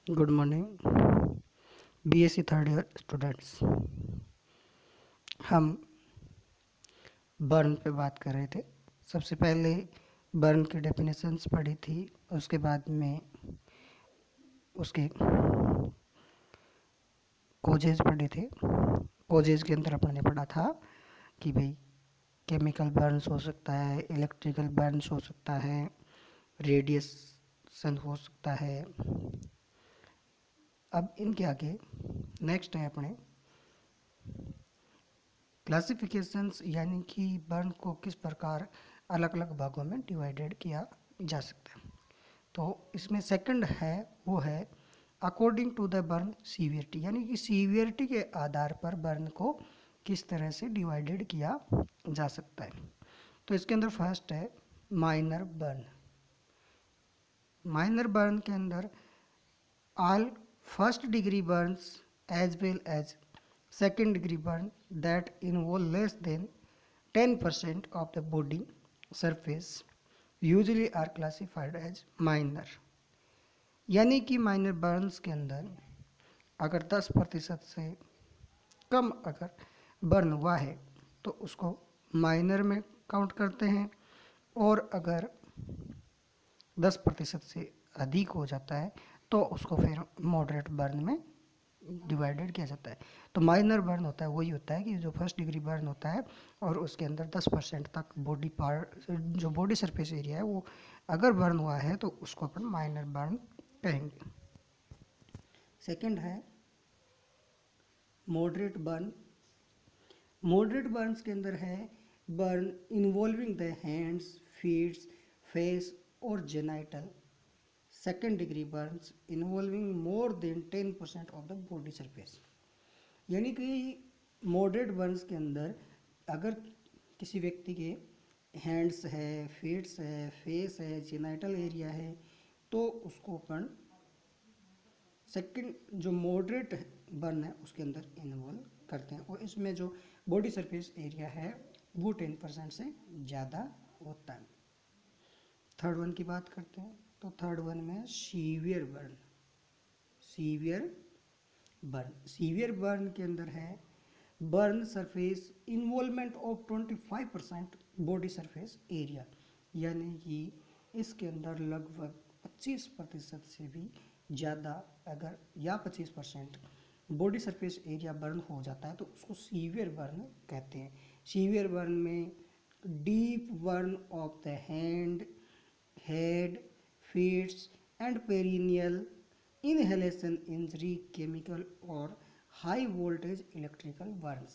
Good morning BSc third year students. हम burn पे बात कर रहे थे। सबसे पहले बर्न की डेफिनेशंस पढ़ी थी, उसके बाद में उसके कोजेज पढ़े थे। कोजेज के अंदर अपन ने पढ़ा था कि भाई केमिकल बर्न्स हो सकता है, इलेक्ट्रिकल बर्न्स हो सकता है, रेडिएशन हो सकता है। अब इनके आगे नेक्स्ट है अपने क्लासिफिकेशंस, यानी कि बर्न को किस प्रकार अलग अलग भागों में डिवाइडेड किया जा सकता है। तो इसमें सेकंड है वो है according to the burn severity, यानी कि सीवियरिटी के आधार पर बर्न को किस तरह से डिवाइडेड किया जा सकता है। तो इसके अंदर फर्स्ट है माइनर बर्न। माइनर बर्न के अंदर all first degree burns as well as second degree burn that involve less than 10% of the body surface usually are classified as minor। यानी कि माइनर बर्न्स के अंदर अगर 10% से कम अगर बर्न हुआ है तो उसको माइनर में काउंट करते हैं, और अगर 10% से अधिक हो जाता है तो उसको फिर मॉडरेट बर्न में डिवाइडेड किया जाता है। तो माइनर बर्न होता है वही होता है कि जो फर्स्ट डिग्री बर्न होता है और उसके अंदर 10% तक बॉडी पार्ट, जो बॉडी सरफेस एरिया है वो अगर बर्न हुआ है तो उसको अपन माइनर बर्न कहेंगे। सेकंड है मॉडरेट बर्न। मॉडरेट बर्न्स के अंदर है burn involving the hands, feets, face और genital. Second degree burns involving more than 10% of the body surface. यानी कि मॉडरेट बर्न्स के अंदर अगर किसी व्यक्ति के हैंड्स है, फीट्स है, फेस है, जेनाइटल एरिया है तो उसको अपन सेकंड जो मॉडरेट बर्न है उसके अंदर इन्वॉल्व करते हैं, और इसमें जो बॉडी सरफेस एरिया है वो 10% से ज़्यादा होता है। थर्ड वन की बात करते हैं तो थर्ड वन में severe burn. Severe burn, severe burn के अंदर है burn surface involvement of 25% body surface area. यानी कि इसके अंदर लगभग 25% से भी ज़्यादा अगर या 25% बॉडी सरफेस एरिया बर्न हो जाता है तो उसको सीवियर बर्न कहते हैं। सीवियर बर्न में deep burn of the hand, head, feets and perineal, inhalation injury, chemical और हाई वोल्टेज इलेक्ट्रिकल बर्न्स।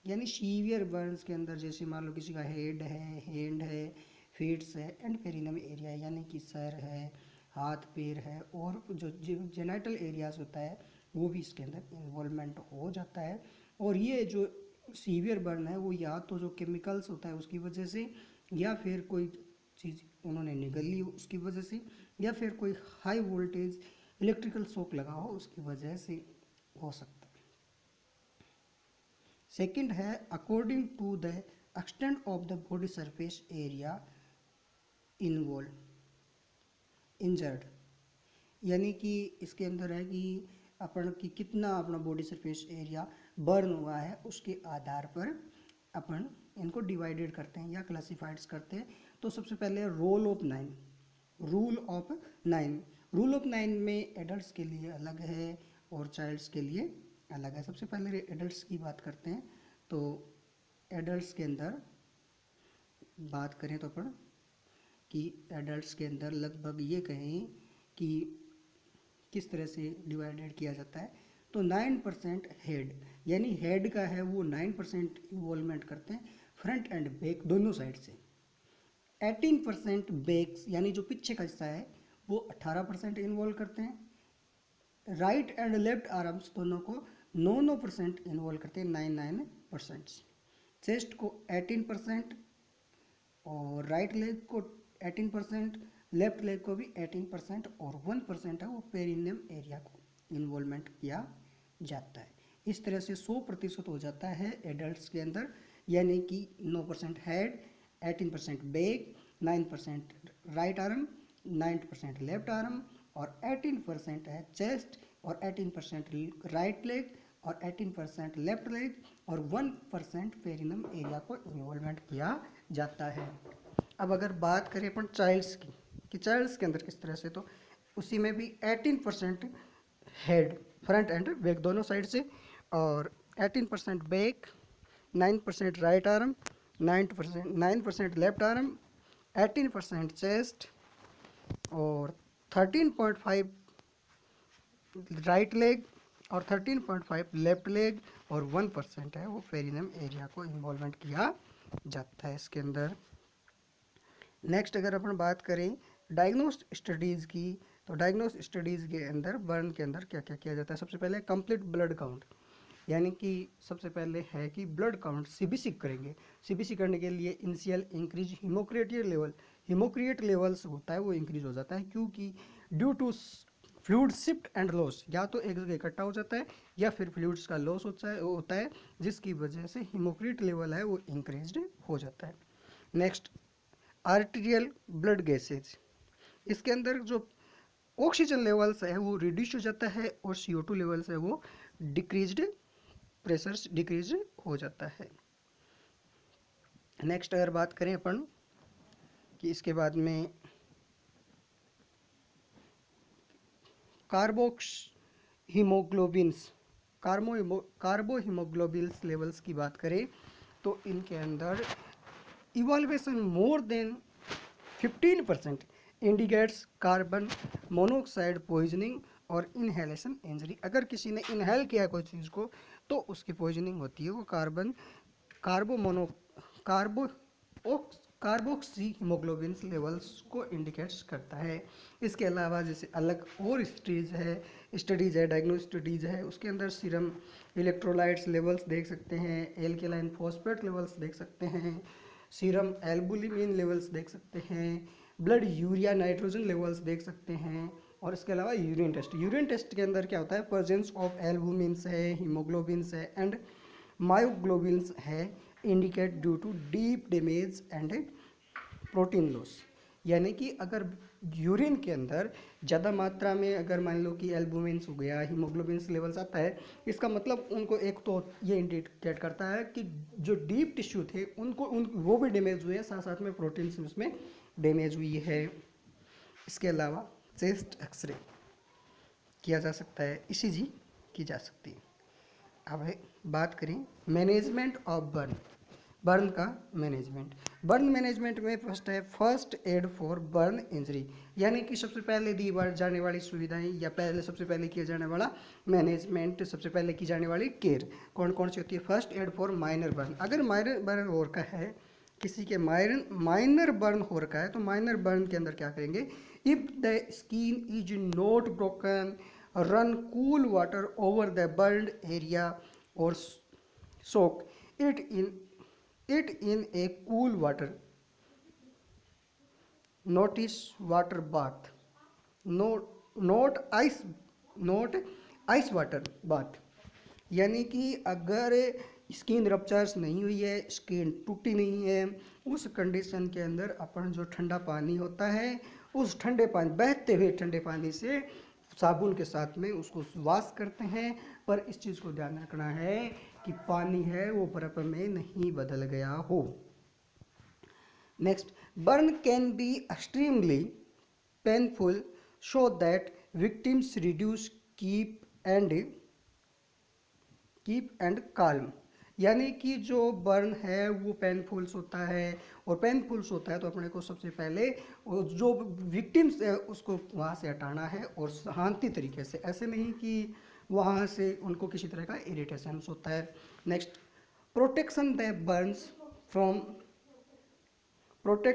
यानी सीवियर बर्न्स के अंदर जैसे मान लो किसी का हेड है, हैंड है, फीट्स है एंड पेरिनियम एरिया है, यानी कि सर है, हाथ पैर है, और जो जेनाइटल एरियाज होता है वो भी इसके अंदर इन्वॉल्वमेंट हो जाता है। और ये जो सीवियर बर्न है वो या तो जो केमिकल्स होता है उसकी वजह से, या फिर कोई चीज़ उन्होंने निगल ली उसकी वजह से, या फिर कोई हाई वोल्टेज इलेक्ट्रिकल शॉक लगा हो उसकी वजह से हो सकता है। सेकंड है according to the extent of the body surface area involve injured. यानी कि इसके अंदर है कि अपन की कितना अपना बॉडी सरफेस एरिया बर्न हुआ है उसके आधार पर अपन इनको डिवाइडेड करते हैं या क्लासिफाइड्स करते हैं। तो सबसे पहले role of 9, rule of 9। Rule of 9 में एडल्ट्स के लिए अलग है और चाइल्ड्स के लिए अलग है। सबसे पहले एडल्ट्स की बात करते हैं। तो एडल्ट्स के अंदर बात करें तो अपन कि एडल्ट्स के अंदर लगभग ये कहें कि किस तरह से डिवाइडेड किया जाता है। तो 9% हेड, यानी हेड का है वो 9% इन्वॉल्वमेंट करते हैं फ्रंट एंड बैक दोनों साइड से। 18% बैक्स, यानी जो पीछे का हिस्सा है वो 18% इन्वॉल्व करते हैं। राइट एंड लेफ्ट आर्म्स दोनों को 9% इन्वॉल्व करते हैं, 9%। चेस्ट को 18% और राइट लेग को 18%, लेफ्ट लेग को भी 18% और 1% है वो पेरिनियम एरिया को इन्वॉल्वमेंट किया जाता है। इस तरह से 100% हो जाता है एडल्ट्स के अंदर, यानी कि 9% head, 18% back, 9% right arm, 9% left arm और 18% है चेस्ट और 18% राइट लेग और 18% लेफ्ट लेग और 1% पेरिनम एरिया को इन्वॉल्वमेंट किया जाता है। अब अगर बात करें अपन चाइल्ड्स की कि चाइल्ड्स के अंदर किस तरह से, तो उसी में भी 18% हेड फ्रंट एंड बैक दोनों साइड से और 18% back, 9% right arm, 9% left arm, 18% chest और 13.5 राइट लेग और 13.5 लेफ्ट लेग और 1% है वो पेरिनम एरिया को इन्वॉल्वमेंट किया जाता है इसके अंदर। नेक्स्ट अगर अपन बात करें डायग्नोस्ट स्टडीज़ की, तो डायग्नोस्ट स्टडीज़ के अंदर बर्न के अंदर क्या क्या किया जाता है। सबसे पहले कंप्लीट ब्लड काउंट, यानी कि सबसे पहले है कि ब्लड काउंट सीबीसी करेंगे। सीबीसी करने के लिए इनिशियल इंक्रीज हिमोक्रिएट लेवल्स होता है वो इंक्रीज हो जाता है, क्योंकि due to fluid shift and loss, या तो एक जगह इकट्ठा हो जाता है या फिर फ्लूइड्स का लॉस होता है जिसकी वजह से हिमोक्रिएट लेवल है वो इंक्रीज हो जाता है। नेक्स्ट आर्टीरियल ब्लड गैसेज, इसके अंदर जो ऑक्सीजन लेवल्स है वो रिड्यूस हो जाता है और CO2 लेवल्स है वो डिक्रीज्ड, प्रेशर डिक्रीज हो जाता है। नेक्स्ट अगर बात करें अपन कि इसके बाद में कार्बो हीमोग्लोबिन्स लेवल्स की बात करें तो इनके अंदर evolution more than 15% indicates carbon monoxide poisoning और इनहेलेशन इंजरी। अगर किसी ने इनहेल किया कोई चीज़ को तो उसकी पॉइजनिंग होती है, वो कार्बोक्सी हीमोग्लोबिन लेवल्स को इंडिकेट्स करता है। इसके अलावा जैसे अलग और स्टडीज़ है डायग्नोस स्टडीज़ है, उसके अंदर सीरम इलेक्ट्रोलाइट्स लेवल्स देख सकते हैं, एल्केलाइन फॉस्फेट लेवल्स देख सकते हैं, सीरम एल्बुमिन लेवल्स देख सकते हैं, ब्लड यूरिया नाइट्रोजन लेवल्स देख सकते हैं, और इसके अलावा यूरिन टेस्ट के अंदर क्या होता है, प्रेजेंस ऑफ एल्बुमिन्स है, हीमोग्लोबिन्स है एंड मायोग्लोबिन्स है, indicate due to deep damage and protein loss. यानी कि अगर यूरिन के अंदर ज़्यादा मात्रा में अगर मान लो कि एल्बुमिन्स हो गया, हीमोग्लोबिन्स लेवल्स आता है, इसका मतलब उनको एक तो ये इंडिकेट करता है कि जो डीप टिश्यू थे वो भी डैमेज हुए हैं, साथ साथ में प्रोटीन्स उसमें डैमेज हुई है। इसके अलावा चेस्ट एक्सरे किया जा सकता है, ECG की जा सकती है। अब बात करें मैनेजमेंट ऑफ बर्न का बर्न मैनेजमेंट में फर्स्ट है first aid for burn injury, यानी कि सबसे पहले दी जाने वाली सुविधाएं या सबसे पहले किया जाने वाला मैनेजमेंट, सबसे पहले की जाने वाली केयर कौन कौन सी होती है। First aid for minor burn, अगर माइनर बर्न हो रखा है किसी के माइनर बर्न हो रखा है तो माइनर बर्न के अंदर क्या करेंगे, if the skin is not broken run cool water over the burned area और soak it in a cool water, notice water bath, not ice water bath। यानी कि अगर स्किन रप्चर्स नहीं हुई है, स्किन टूटी नहीं है, उस कंडीशन के अंदर अपन जो ठंडा पानी होता है उस ठंडे पानी, बहते हुए ठंडे पानी से साबुन के साथ में उसको वॉश करते हैं, पर इस चीज़ को ध्यान रखना है कि पानी है वो बर्फ में नहीं बदल गया हो। Next, burn can be extremely painful so that victims reduce keep and calm. यानी कि जो बर्न है वो पेनफुल्स होता है, और पेनफुल्स होता है तो अपने को सबसे पहले जो विक्टिम्स है उसको वहाँ से हटाना है और शांति तरीके से, ऐसे नहीं कि वहाँ से उनको किसी तरह का इरिटेशन होता है। Next, protect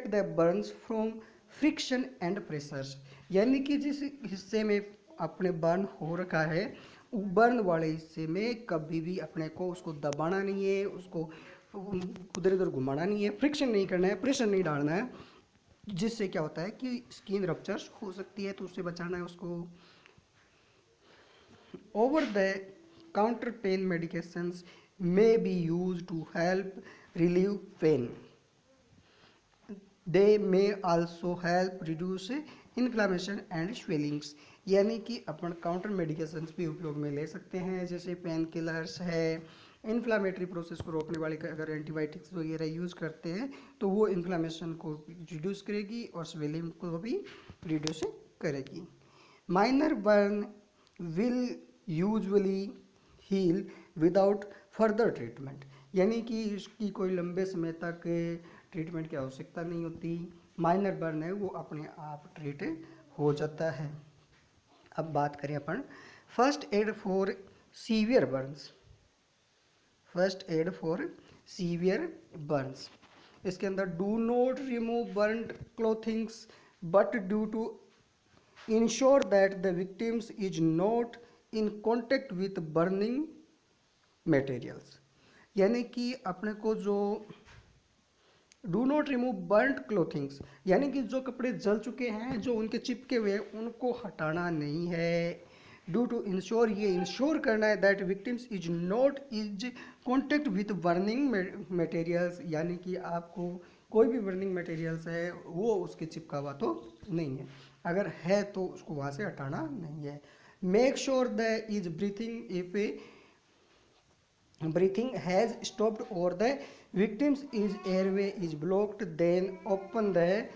the Burns from friction and pressures. यानी कि जिस हिस्से में अपने बर्न हो रखा है बर्न वाले हिस्से में कभी भी अपने को उसको दबाना नहीं है, उसको उधर इधर घुमाना नहीं है, फ्रिक्शन नहीं करना है, प्रेशर नहीं डालना है, जिससे क्या होता है कि स्किन रप्चर्स हो सकती है, तो उससे बचाना है उसको। Over the counter pain medications may be used to help relieve pain. They may also help reduce inflammation and swellings। यानी कि अपन काउंटर मेडिकेशंस भी उपयोग में ले सकते हैं, जैसे पेन किलर्स है, इन्फ्लामेटरी प्रोसेस को रोकने वाले अगर एंटीबायोटिक्स वगैरह यूज़ करते हैं तो वो इन्फ्लामेशन को रिड्यूस करेगी और स्वेलिंग को भी रिड्यूस करेगी। Minor burn will usually heal without further treatment, यानी कि इसकी कोई लंबे समय तक ट्रीटमेंट की आवश्यकता नहीं होती। माइनर बर्न है वो अपने आप ट्रीट हो जाता है। अब बात करें अपन first aid for severe burns. First aid for severe burns, इसके अंदर do not remove burned clothings but due to ensure that the victims is not in contact with burning materials, यानी कि अपने को जो do not remove burned clothings, यानी कि जो कपड़े जल चुके हैं, जो उनके चिपके हुए हैं, उनको हटाना नहीं है। ड्यू टू इंश्योर, ये इंश्योर करना है that victims is not is contact with burning materials, यानी कि आपको कोई भी बर्निंग मटेरियल्स है वो उसके चिपका हुआ तो नहीं है, अगर है तो उसको वहाँ से हटाना नहीं है। Make sure the is breathing if breathing has stopped or the victim's is airway is blocked, then open the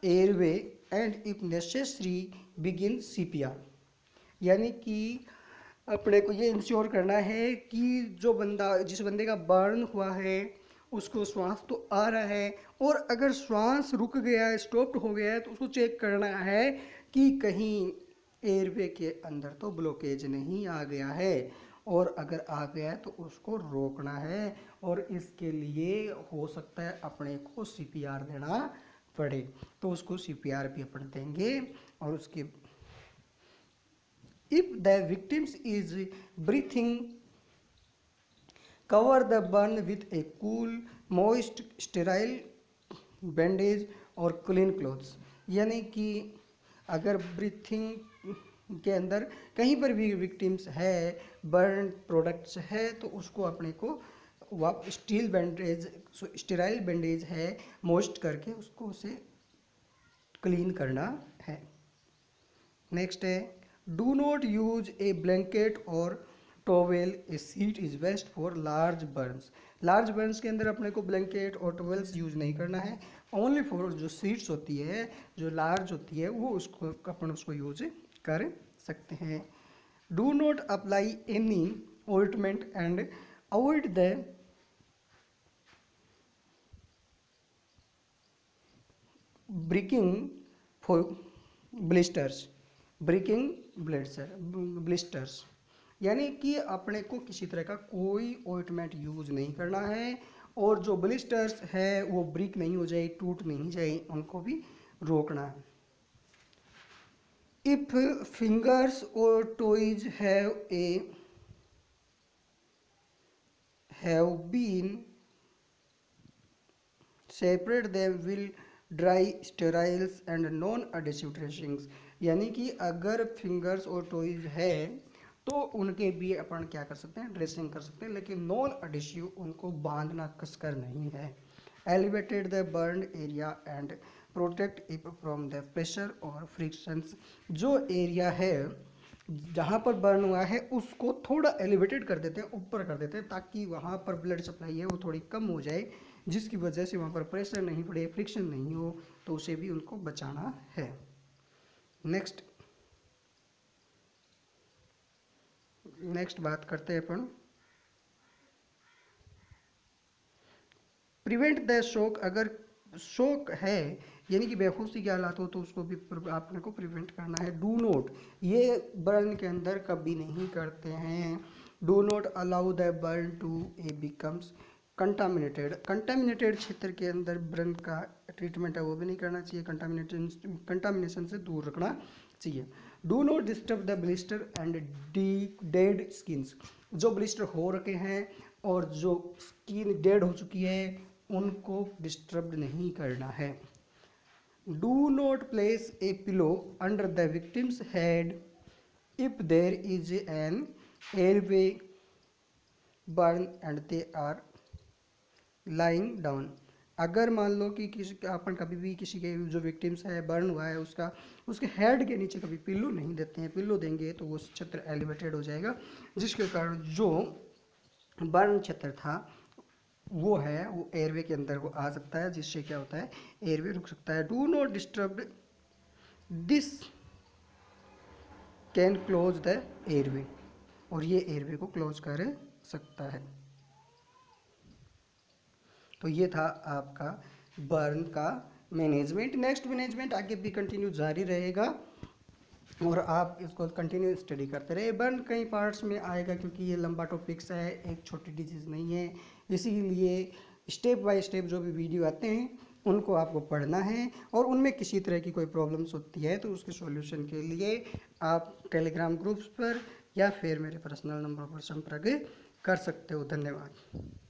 airway and if necessary begin CPR, यानी कि अपने को ये इंश्योर करना है कि जो बंदा, जिस बंदे का बर्न हुआ है उसको श्वास तो आ रहा है, और अगर श्वास रुक गया है, स्टॉप्ड हो गया है, तो उसको चेक करना है कि कहीं एयरवे के अंदर तो ब्लॉकेज नहीं आ गया है, और अगर आ गया है तो उसको रोकना है, और इसके लिए हो सकता है अपने को CPR देना पड़े, तो उसको CPR भी अपन देंगे। और उसके if the victims is breathing cover the burn with A cool moist sterile bandage और क्लीन क्लोथ्स, यानी कि अगर ब्रीथिंग के अंदर कहीं पर भी विक्टिम्स है, बर्न प्रोडक्ट्स है, तो उसको अपने को स्टील बैंडेज, स्टेराइल बैंडेज है, मॉइस्ट करके उसको उसे क्लीन करना है। नेक्स्ट है do not use a blanket और towel, a sheet is best for large burns. Large burns के अंदर अपने को ब्लैंकेट और टॉवेल्स यूज नहीं करना है, ओनली फॉर जो सीट्स होती है, जो लार्ज होती है, वो उसको अपन उसको यूज कर सकते हैं। Do not apply any ointment and avoid the breaking for blisters, breaking blisters, यानी कि अपने को किसी तरह का कोई ऑइंटमेंट यूज नहीं करना है, और जो ब्लिस्टर्स है वो ब्रेक नहीं हो जाए, टूट नहीं जाए, उनको भी रोकना है। If fingers or toes have been separate, them will dry steriles and non-adhesive dressings, यानी कि अगर फिंगर्स और टॉयज है तो उनके भी अपन क्या कर सकते हैं, ड्रेसिंग कर सकते हैं, लेकिन नॉन एडहेसिव उनको बांधना कसकर नहीं है। Elevated the burn area and protect it from the pressure और फ्रिक्शंस, जो एरिया है जहाँ पर बर्न हुआ है उसको थोड़ा एलिवेटेड कर देते हैं, ऊपर कर देते हैं, ताकि वहाँ पर ब्लड सप्लाई है वो थोड़ी कम हो जाए, जिसकी वजह से वहाँ पर प्रेशर नहीं पड़े, फ्रिक्शन नहीं हो, तो उसे भी उनको बचाना है। नेक्स्ट बात करते हैं अपन प्रिवेंट द शॉक। अगर शॉक है यानी कि बेहोशी की हालात हो तो उसको भी आपने को प्रिवेंट करना है। डू नोट, ये बर्न के अंदर कभी नहीं करते हैं। Do not allow the burn to a becomes contaminated क्षेत्र के अंदर बर्न का ट्रीटमेंट है वो भी नहीं करना चाहिए, कंटामिनेशन से दूर रखना चाहिए। Do not disturb the blister and dead skins, जो ब्लिस्टर हो रखे हैं और जो स्किन डेड हो चुकी है उनको डिस्टर्ब नहीं करना है। Do not place a pillow under the victim's head if there is an airway burn and they are lying down, अगर मान लो कि किसी अपन कभी भी किसी के जो विक्टिम्स है बर्न हुआ है उसके हेड के नीचे कभी पिल्लो नहीं देते हैं, पिल्लो देंगे तो वो क्षेत्र एलिवेटेड हो जाएगा, जिसके कारण जो बर्न क्षेत्र था वो एयरवे के अंदर वो आ सकता है, जिससे क्या होता है एयरवे रुक सकता है। Do not disturb this can close the airway, और ये एयरवे को क्लोज कर सकता है। तो ये था आपका बर्न का मैनेजमेंट। नेक्स्ट मैनेजमेंट आगे भी कंटिन्यू जारी रहेगा और आप इसको कंटिन्यू स्टडी करते रहे। बर्न कई पार्ट्स में आएगा क्योंकि ये लंबा टॉपिक्स है, एक छोटी डिजीज़ नहीं है, इसीलिए स्टेप बाय स्टेप जो भी वीडियो आते हैं उनको आपको पढ़ना है, और उनमें किसी तरह की कोई प्रॉब्लम्स होती है तो उसके सॉल्यूशन के लिए आप टेलीग्राम ग्रुप्स पर या फिर मेरे पर्सनल नंबर पर संपर्क कर सकते हो। धन्यवाद।